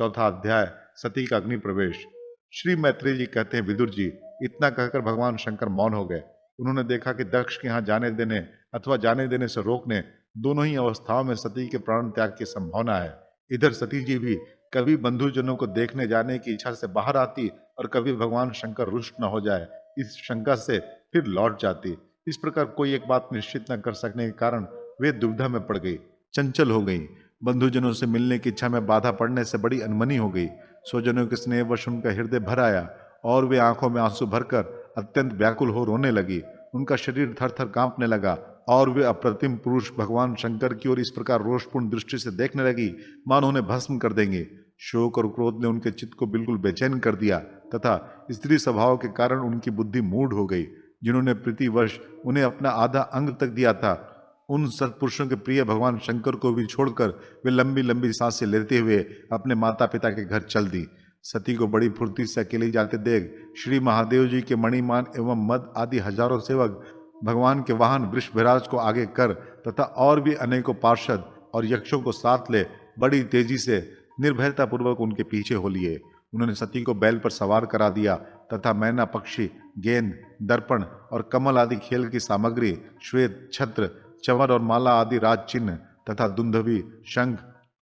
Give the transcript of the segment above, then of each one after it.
चौथा अध्याय सती का अग्नि प्रवेश। श्री मैत्रेय जी कहते हैं, विदुर जी, इतना कहकर भगवान शंकर मौन हो गए। उन्होंने देखा कि दक्ष के यहाँ जाने देने अथवा जाने देने से रोकने, दोनों ही अवस्थाओं में सती के प्राण त्याग की संभावना है। इधर सती जी भी कभी बंधुजनों को देखने जाने की इच्छा से बाहर आती और कभी भगवान शंकर रुष्ट न हो जाए इस शंका से फिर लौट जाती। इस प्रकार कोई एक बात निश्चित न कर सकने के कारण वे दुविधा में पड़ गई, चंचल हो गई। बंधुजनों से मिलने की इच्छा में बाधा पड़ने से बड़ी अनमनी हो गई। स्वजनों के स्नेहवश उनका हृदय भर आया और वे आंखों में आंसू भरकर अत्यंत व्याकुल हो रोने लगी। उनका शरीर थर थर कांपने लगा और वे अप्रतिम पुरुष भगवान शंकर की ओर इस प्रकार रोषपूर्ण दृष्टि से देखने लगी मानो उन्हें भस्म कर देंगे। शोक और क्रोध ने उनके चित्त को बिल्कुल बेचैन कर दिया तथा स्त्री स्वभाव के कारण उनकी बुद्धि मूढ़ हो गई। जिन्होंने प्रीतिवश उन्हें अपना आधा अंग तक दिया था, उन सत्पुरुषों के प्रिय भगवान शंकर को भी छोड़कर वे लंबी लंबी सांसें लेते हुए अपने माता पिता के घर चल दी। सती को बड़ी फुर्ती से अकेले जाते देख श्री महादेव जी के मणिमान एवं मद आदि हजारों सेवक भगवान के वाहन वृषभराज को आगे कर तथा और भी अनेकों पार्षद और यक्षों को साथ ले बड़ी तेजी से निर्भयता पूर्वक उनके पीछे हो लिए। उन्होंने सती को बैल पर सवार करा दिया तथा मैना पक्षी, गेंद, दर्पण और कमल आदि खेल की सामग्री, श्वेत छत्र, चंवर और माला आदि राज चिन्ह तथा दुंदुभी, शंख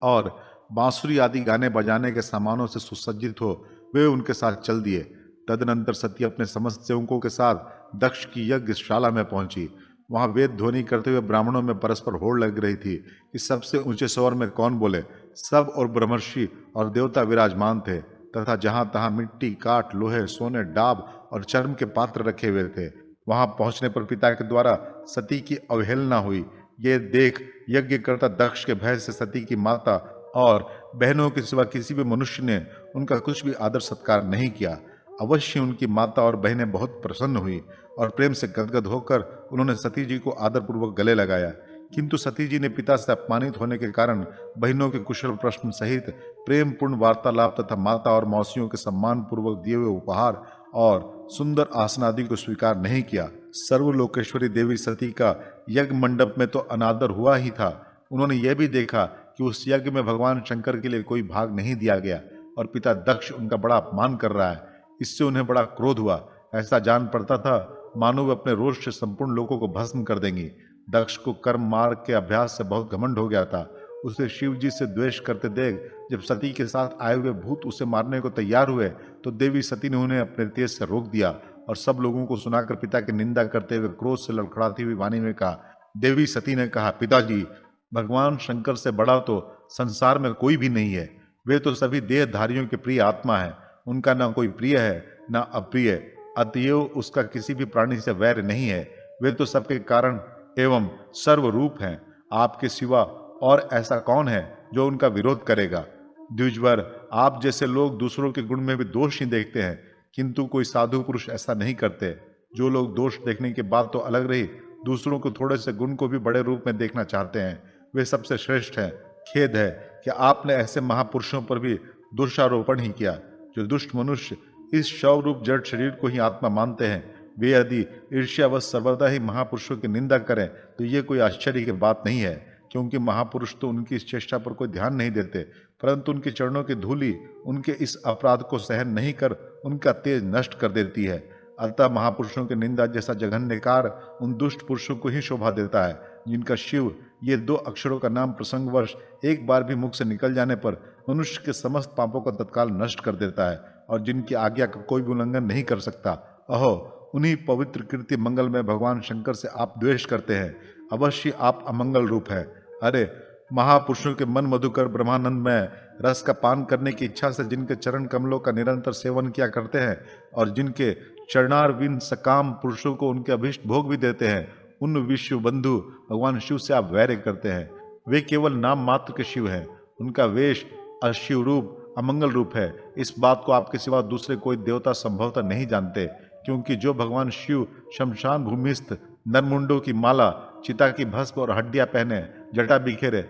और बांसुरी आदि गाने बजाने के सामानों से सुसज्जित हो वे उनके साथ चल दिए। तदनंतर सती अपने समस्त सेवकों के साथ दक्ष की यज्ञशाला में पहुंची। वहां वेद ध्वनि करते हुए ब्राह्मणों में परस्पर होड़ लग रही थी कि सबसे ऊंचे स्वर में कौन बोले। सब और ब्रह्मर्षि और देवता विराजमान थे तथा जहां तहां मिट्टी, काठ, लोहे, सोने, डाब और चर्म के पात्र रखे हुए थे। वहां पहुंचने पर पिता के द्वारा सती की अवहेलना हुई। ये देख यज्ञकर्ता दक्ष के भय से सती की माता और बहनों के सिवा किसी भी मनुष्य ने उनका कुछ भी आदर सत्कार नहीं किया। अवश्य उनकी माता और बहनें बहुत प्रसन्न हुई और प्रेम से गदगद होकर उन्होंने सती जी को आदरपूर्वक गले लगाया। किंतु सती जी ने पिता से अपमानित होने के कारण बहनों के कुशल प्रश्न सहित प्रेम पूर्ण वार्तालाप तथा माता और मौसियों के सम्मान पूर्वक दिए हुए उपहार और सुंदर आसन आदि को स्वीकार नहीं किया। सर्वलोकेश्वरी देवी सती का यज्ञ मंडप में तो अनादर हुआ ही था, उन्होंने यह भी देखा कि उस यज्ञ में भगवान शंकर के लिए कोई भाग नहीं दिया गया और पिता दक्ष उनका बड़ा अपमान कर रहा है। इससे उन्हें बड़ा क्रोध हुआ। ऐसा जान पड़ता था मानो वे अपने रोष से संपूर्ण लोगों को भस्म कर देंगी। दक्ष को कर्म मार्ग के अभ्यास से बहुत घमंड हो गया था। उसे शिव जी से द्वेष करते देख जब सती के साथ आए हुए भूत उसे मारने को तैयार हुए तो देवी सती ने उन्हें अपने तेज से रोक दिया और सब लोगों को सुनाकर पिता की निंदा करते हुए क्रोध से लड़खड़ाती हुई वाणी में कहा। देवी सती ने कहा, पिताजी, भगवान शंकर से बड़ा तो संसार में कोई भी नहीं है। वे तो सभी देहधारियों के प्रिय आत्मा है। उनका ना कोई प्रिय है ना अप्रिय, अतएव उसका किसी भी प्राणी से वैर नहीं है। वे तो सबके कारण एवं सर्वरूप हैं। आपके सिवा और ऐसा कौन है जो उनका विरोध करेगा? द्विजवर, आप जैसे लोग दूसरों के गुण में भी दोष ही देखते हैं, किंतु कोई साधु पुरुष ऐसा नहीं करते। जो लोग दोष देखने के बाद तो अलग रही, दूसरों को थोड़े से गुण को भी बड़े रूप में देखना चाहते हैं, वे सबसे श्रेष्ठ हैं। खेद है कि आपने ऐसे महापुरुषों पर भी दोषारोपण ही किया। जो दुष्ट मनुष्य इस शव रूप जड़ शरीर को ही आत्मा मानते हैं, वे यदि ईर्ष्यावश सर्वदा ही महापुरुषों की निंदा करें तो ये कोई आश्चर्य की बात नहीं है, क्योंकि महापुरुष तो उनकी इस चेष्टा पर कोई ध्यान नहीं देते, परंतु उनके चरणों की धूलि उनके इस अपराध को सहन नहीं कर उनका तेज नष्ट कर देती है। अतः महापुरुषों की निंदा जैसा जघन्य कार्य उन दुष्ट पुरुषों को ही शोभा देता है, जिनका शिव ये 2 अक्षरों का नाम प्रसंगवश एक बार भी मुख से निकल जाने पर मनुष्य के समस्त पापों को तत्काल नष्ट कर देता है और जिनकी आज्ञा का कोई भी उल्लंघन नहीं कर सकता। अहो, उन्हीं पवित्र कीर्ति मंगल में भगवान शंकर से आप द्वेष करते हैं। अवश्य आप अमंगल रूप है। अरे, महापुरुषों के मन मधुकर ब्रह्मानंद में रस का पान करने की इच्छा से जिनके चरण कमलों का निरंतर सेवन किया करते हैं और जिनके चरणारविंद सकाम पुरुषों को उनके अभिष्ट भोग भी देते हैं, उन विश्व बंधु भगवान शिव से आप वैर करते हैं। वे केवल नाम मात्र के शिव हैं। उनका वेश अशिव रूप, अमंगल रूप है। इस बात को आपके सिवा दूसरे कोई देवता संभवतः नहीं जानते, क्योंकि जो भगवान शिव शमशान भूमिस्थ नरमुंडों की माला, चिता की भस्म और हड्डियां पहने, जटा बिखेरे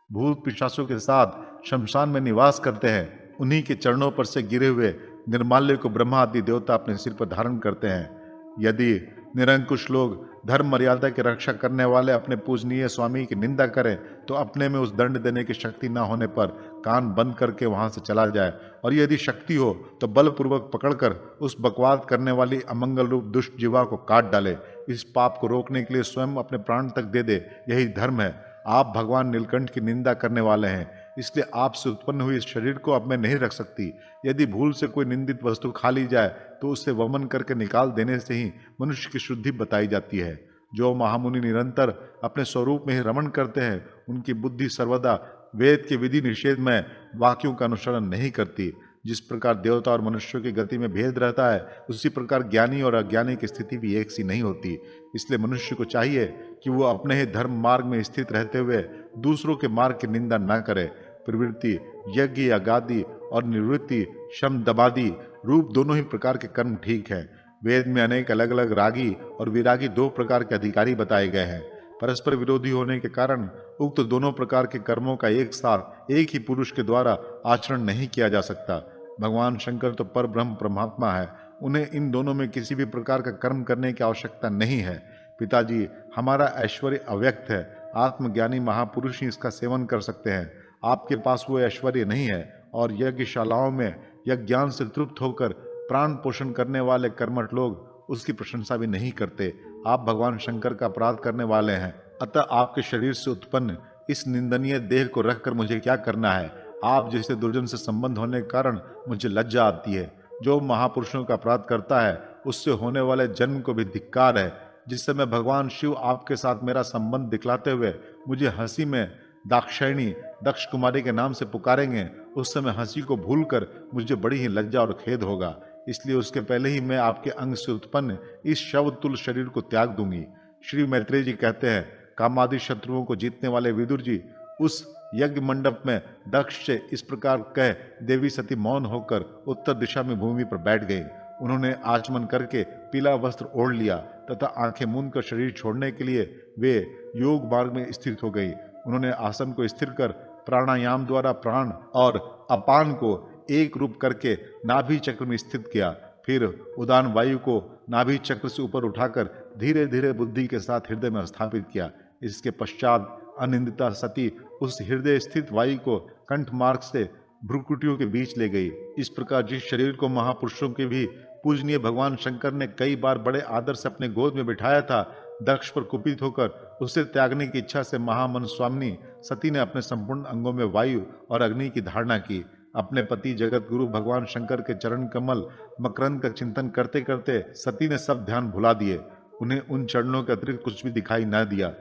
भूत पिशाचों के साथ शमशान में निवास करते हैं, उन्हीं के चरणों पर से गिरे हुए निर्माल्य को ब्रह्मा आदि देवता अपने सिर पर धारण करते हैं। यदि निरंकुश लोग धर्म मर्यादा की रक्षा करने वाले अपने पूजनीय स्वामी की निंदा करें तो अपने में उस दंड देने की शक्ति न होने पर कान बंद करके वहां से चला जाए, और यदि शक्ति हो तो बलपूर्वक पकड़कर उस बकवाद करने वाली अमंगल रूप दुष्ट जीवा को काट डाले। इस पाप को रोकने के लिए स्वयं अपने प्राण तक दे दे, यही धर्म है। आप भगवान नीलकंठ की निंदा करने वाले हैं, इसलिए आपसे उत्पन्न हुई इस शरीर को अब मैं नहीं रख सकती। यदि भूल से कोई निंदित वस्तु खा ली जाए तो उसे वमन करके निकाल देने से ही मनुष्य की शुद्धि बताई जाती है। जो महामुनि निरंतर अपने स्वरूप में ही रमण करते हैं, उनकी बुद्धि सर्वदा वेद के विधि निषेध में वाक्यों का अनुसरण नहीं करती। जिस प्रकार देवता और मनुष्यों की गति में भेद रहता है, उसी प्रकार ज्ञानी और अज्ञानी की स्थिति भी एक सी नहीं होती। इसलिए मनुष्य को चाहिए कि वो अपने ही धर्म मार्ग में स्थित रहते हुए दूसरों के मार्ग की निंदा न करे। प्रवृत्ति, यज्ञ या गादी और निवृत्ति, शम दमादि रूप दोनों ही प्रकार के कर्म ठीक हैं। वेद में अनेक अलग अलग रागी और विरागी दो प्रकार के अधिकारी बताए गए हैं। परस्पर विरोधी होने के कारण उक्त दोनों प्रकार के कर्मों का एक साथ एक ही पुरुष के द्वारा आचरण नहीं किया जा सकता। भगवान शंकर तो पर ब्रह्म परमात्मा है, उन्हें इन दोनों में किसी भी प्रकार का कर्म करने की आवश्यकता नहीं है। पिताजी, हमारा ऐश्वर्य अव्यक्त है, आत्मज्ञानी महापुरुष ही इसका सेवन कर सकते हैं। आपके पास वो ऐश्वर्य नहीं है, और यज्ञशालाओं में यज्ञान से तृप्त होकर प्राण पोषण करने वाले कर्मठ लोग उसकी प्रशंसा भी नहीं करते। आप भगवान शंकर का अपराध करने वाले हैं, अतः आपके शरीर से उत्पन्न इस निंदनीय देह को रखकर मुझे क्या करना है। आप जैसे दुर्जन से संबंध होने के कारण मुझे लज्जा आती है। जो महापुरुषों का अपराध करता है उससे होने वाले जन्म को भी धिक्कार है। जिस समय भगवान शिव आपके साथ मेरा संबंध दिखलाते हुए मुझे हंसी में दाक्षायणी दक्ष कुमारी के नाम से पुकारेंगे, उस समय हंसी को भूलकर मुझे बड़ी ही लज्जा और खेद होगा। इसलिए उसके पहले ही मैं आपके अंग से उत्पन्न इस शवतुल्य शरीर को त्याग दूंगी। श्री मैत्रेय जी कहते हैं, कामादि शत्रुओं को जीतने वाले विदुर जी उस यज्ञ मंडप में दक्ष से इस प्रकार कह देवी सती मौन होकर उत्तर दिशा में भूमि पर बैठ गई। उन्होंने आचमन करके पीला वस्त्र ओढ़ लिया तथा आंखें मूंद कर शरीर छोड़ने के लिए वे योग मार्ग में स्थित हो गई। उन्होंने आसन को स्थिर कर प्राणायाम द्वारा प्राण और अपान को एक रूप करके नाभि चक्र में स्थित किया। फिर उदान वायु को नाभि चक्र से ऊपर उठाकर धीरे धीरे बुद्धि के साथ हृदय में स्थापित किया। इसके पश्चात अनिंदिता सती उस हृदय स्थित वायु को कंठ मार्ग से भ्रुकुटियों के बीच ले गई। इस प्रकार जिस शरीर को महापुरुषों के भी पूजनीय भगवान शंकर ने कई बार बड़े आदर से अपने गोद में बिठाया था, दक्ष पर कुपित होकर उसे त्यागने की इच्छा से महामन स्वामिनी सती ने अपने संपूर्ण अंगों में वायु और अग्नि की धारणा की। अपने पति जगत गुरु भगवान शंकर के चरण कमल मकरंद का चिंतन करते करते सती ने सब ध्यान भुला दिए। उन्हें उन चरणों के अतिरिक्त कुछ भी दिखाई न दिया।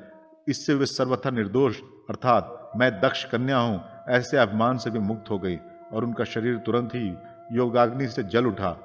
इससे वे सर्वथा निर्दोष अर्थात मैं दक्ष कन्या हूं ऐसे अभिमान से भी मुक्त हो गई, और उनका शरीर तुरंत ही योगाग्नि से जल उठा।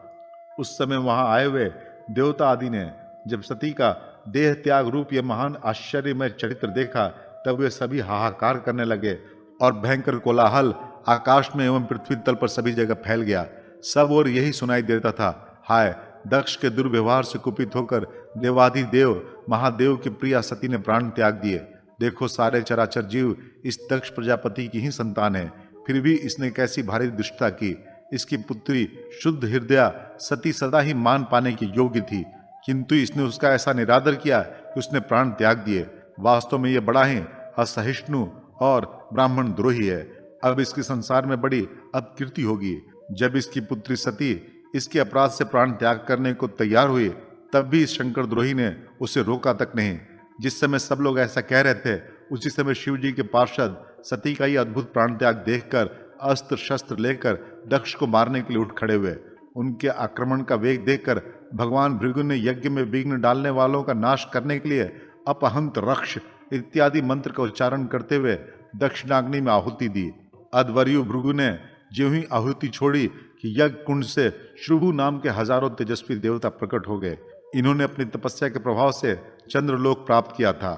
उस समय वहां आए हुए देवता आदि ने जब सती का देह त्याग रूप यह महान आश्चर्यमय चरित्र देखा, तब वे सभी हाहाकार करने लगे और भयंकर कोलाहल आकाश में एवं पृथ्वी तल पर सभी जगह फैल गया। सब और यही सुनाई देता था, हाय दक्ष के दुर्व्यवहार से कुपित होकर देवाधिदेव महादेव की प्रिया सती ने प्राण त्याग दिए। देखो सारे चराचर जीव इस दक्ष प्रजापति की ही संतान है, फिर भी इसने कैसी भारी दुष्टता की। इसकी पुत्री शुद्ध हृदया सती सदा ही मान पाने की योग्य थी, किंतु इसने उसका ऐसा निरादर किया कि उसने प्राण त्याग दिए। वास्तव में यह बड़ा ही असहिष्णु और ब्राह्मण द्रोही है। अब इसके संसार में बड़ी अपकीर्ति होगी। जब इसकी पुत्री सती इसके अपराध से प्राण त्याग करने को तैयार हुई, तब भी इस शंकर द्रोही ने उसे रोका तक नहीं। जिस समय सब लोग ऐसा कह रहे थे, उसी समय शिव जी के पार्षद सती का ये अद्भुत प्राण त्याग देखकर अस्त्र शस्त्र लेकर दक्ष को मारने के लिए उठ खड़े हुए। उनके आक्रमण का वेग देखकर भगवान भृगु ने यज्ञ में विघ्न डालने वालों का नाश करने के लिए अपहंत रक्ष इत्यादि मंत्र का उच्चारण करते हुए दक्षिणाग्नि में आहुति दी। अध्वर्यु भृगु ने ज्यों ही आहुति छोड़ी कि यज्ञ कुंड से श्रुभु नाम के हजारों तेजस्वी देवता प्रकट हो गए। इन्होंने अपनी तपस्या के प्रभाव से चंद्रलोक प्राप्त किया था।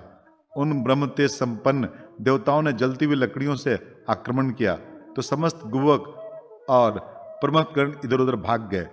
उन ब्रह्म तेज संपन्न देवताओं ने जलती हुई लकड़ियों से आक्रमण किया तो समस्त गुवक और प्रमथगण इधर उधर भाग गए।